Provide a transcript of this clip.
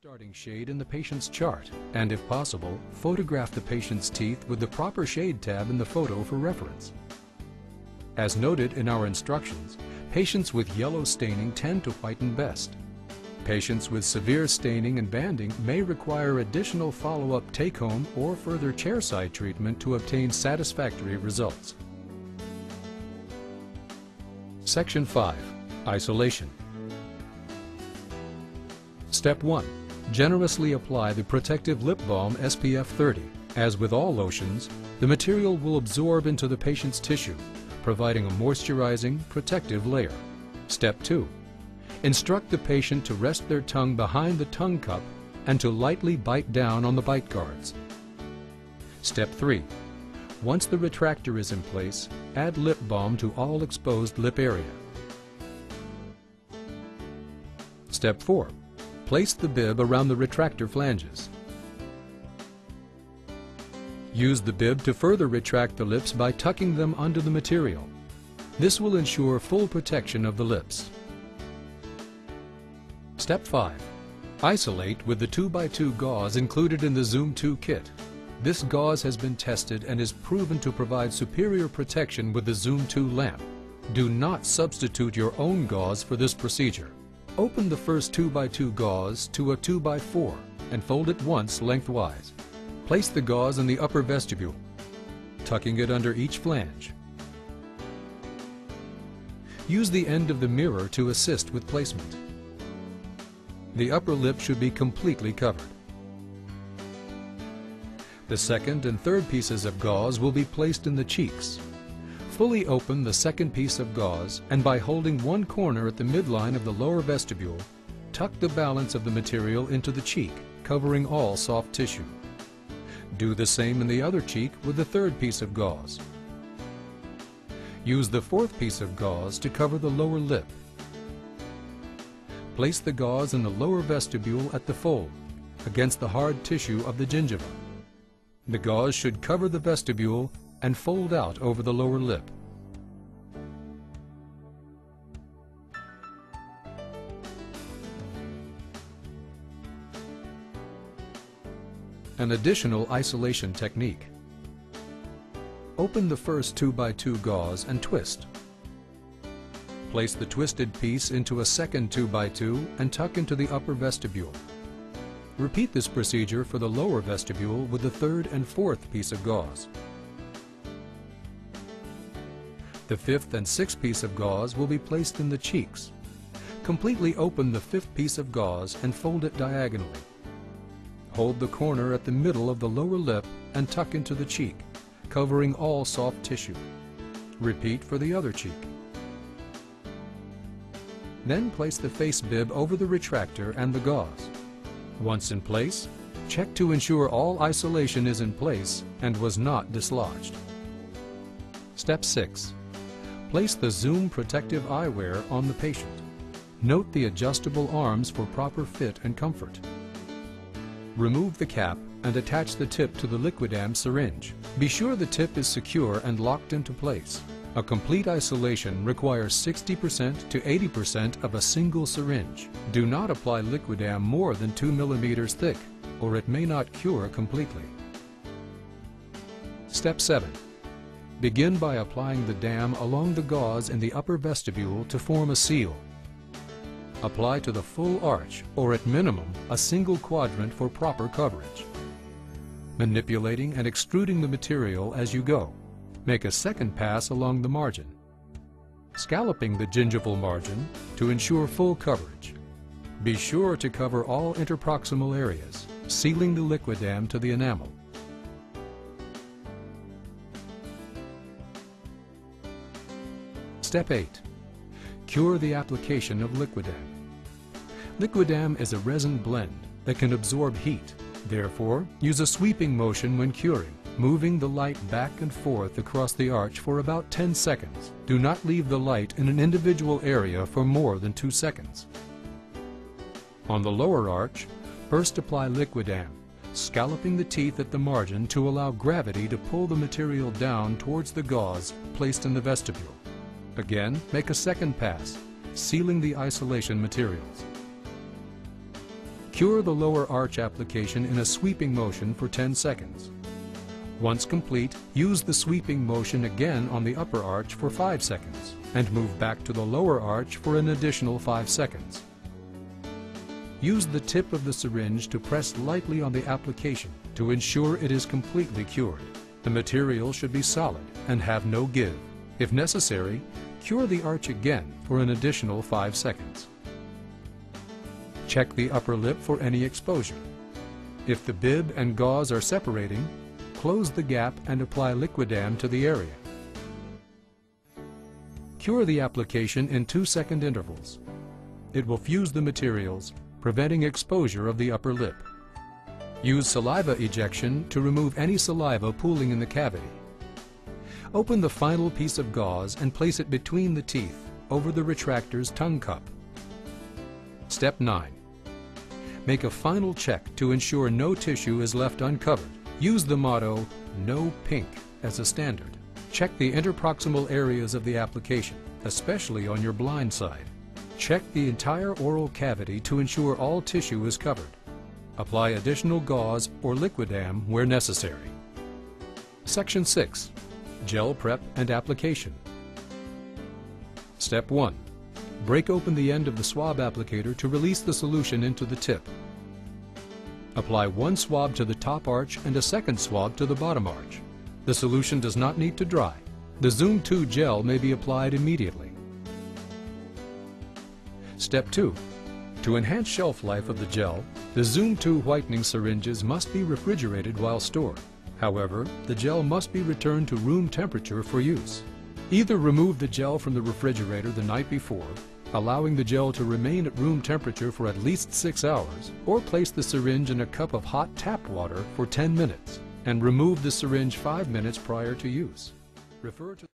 Starting shade in the patient's chart, and if possible, photograph the patient's teeth with the proper shade tab in the photo for reference. As noted in our instructions, patients with yellow staining tend to whiten best. Patients with severe staining and banding may require additional follow-up take-home or further chairside treatment to obtain satisfactory results. Section 5. Isolation. Step 1. Generously apply the protective lip balm SPF 30. As with all lotions, the material will absorb into the patient's tissue, providing a moisturizing, protective layer. Step 2. Instruct the patient to rest their tongue behind the tongue cup and to lightly bite down on the bite guards. Step 3. Once the retractor is in place, add lip balm to all exposed lip area. Step 4. Place the bib around the retractor flanges. Use the bib to further retract the lips by tucking them under the material. This will ensure full protection of the lips. Step 5. Isolate with the 2x2 gauze included in the Zoom 2 kit. This gauze has been tested and is proven to provide superior protection with the Zoom 2 lamp. Do not substitute your own gauze for this procedure. Open the first 2x2 gauze to a 2x4 and fold it once lengthwise. Place the gauze in the upper vestibule, tucking it under each flange. Use the end of the mirror to assist with placement. The upper lip should be completely covered. The second and third pieces of gauze will be placed in the cheeks. Fully open the second piece of gauze, and by holding one corner at the midline of the lower vestibule, tuck the balance of the material into the cheek, covering all soft tissue. Do the same in the other cheek with the third piece of gauze. Use the fourth piece of gauze to cover the lower lip. Place the gauze in the lower vestibule at the fold, against the hard tissue of the gingiva. The gauze should cover the vestibule and fold out over the lower lip. An additional isolation technique. Open the first 2x2 gauze and twist. Place the twisted piece into a second 2x2 and tuck into the upper vestibule. Repeat this procedure for the lower vestibule with the third and fourth piece of gauze. The fifth and sixth piece of gauze will be placed in the cheeks. Completely open the fifth piece of gauze and fold it diagonally. Hold the corner at the middle of the lower lip and tuck into the cheek, covering all soft tissue. Repeat for the other cheek. Then place the face bib over the retractor and the gauze. Once in place, check to ensure all isolation is in place and was not dislodged. Step 6. Place the Zoom protective eyewear on the patient. Note the adjustable arms for proper fit and comfort. Remove the cap and attach the tip to the Liquidam syringe. Be sure the tip is secure and locked into place. A complete isolation requires 60% to 80% of a single syringe. Do not apply Liquidam more than 2 millimeters thick, or it may not cure completely. Step 7. Begin by applying the dam along the gauze in the upper vestibule to form a seal. Apply to the full arch, or at minimum, a single quadrant for proper coverage. Manipulating and extruding the material as you go. Make a second pass along the margin. Scalloping the gingival margin to ensure full coverage. Be sure to cover all interproximal areas, sealing the Liquidam to the enamel. Step 8. Cure the application of Liquidam. Liquidam is a resin blend that can absorb heat. Therefore, use a sweeping motion when curing, moving the light back and forth across the arch for about 10 seconds. Do not leave the light in an individual area for more than 2 seconds. On the lower arch, first apply Liquidam, scalloping the teeth at the margin to allow gravity to pull the material down towards the gauze placed in the vestibule. Again, make a second pass, sealing the isolation materials. Cure the lower arch application in a sweeping motion for 10 seconds. Once complete, use the sweeping motion again on the upper arch for 5 seconds and move back to the lower arch for an additional 5 seconds. Use the tip of the syringe to press lightly on the application to ensure it is completely cured. The material should be solid and have no give. If necessary, cure the arch again for an additional 5 seconds. Check the upper lip for any exposure. If the bib and gauze are separating, close the gap and apply Liquidam to the area. Cure the application in 2-second intervals. It will fuse the materials, preventing exposure of the upper lip. Use saliva ejection to remove any saliva pooling in the cavity. Open the final piece of gauze and place it between the teeth over the retractor's tongue cup. Step 9. Make a final check to ensure no tissue is left uncovered. Use the motto, "No pink," as a standard. Check the interproximal areas of the application, especially on your blind side. Check the entire oral cavity to ensure all tissue is covered. Apply additional gauze or Liquidam where necessary. Section 6. Gel prep and application. Step 1. Break open the end of the swab applicator to release the solution into the tip. Apply one swab to the top arch and a second swab to the bottom arch. The solution does not need to dry. The Zoom 2 gel may be applied immediately. Step 2. To enhance shelf life of the gel, the Zoom 2 whitening syringes must be refrigerated while stored. However, the gel must be returned to room temperature for use. Either remove the gel from the refrigerator the night before, allowing the gel to remain at room temperature for at least 6 hours, or place the syringe in a cup of hot tap water for 10 minutes and remove the syringe 5 minutes prior to use. Refer to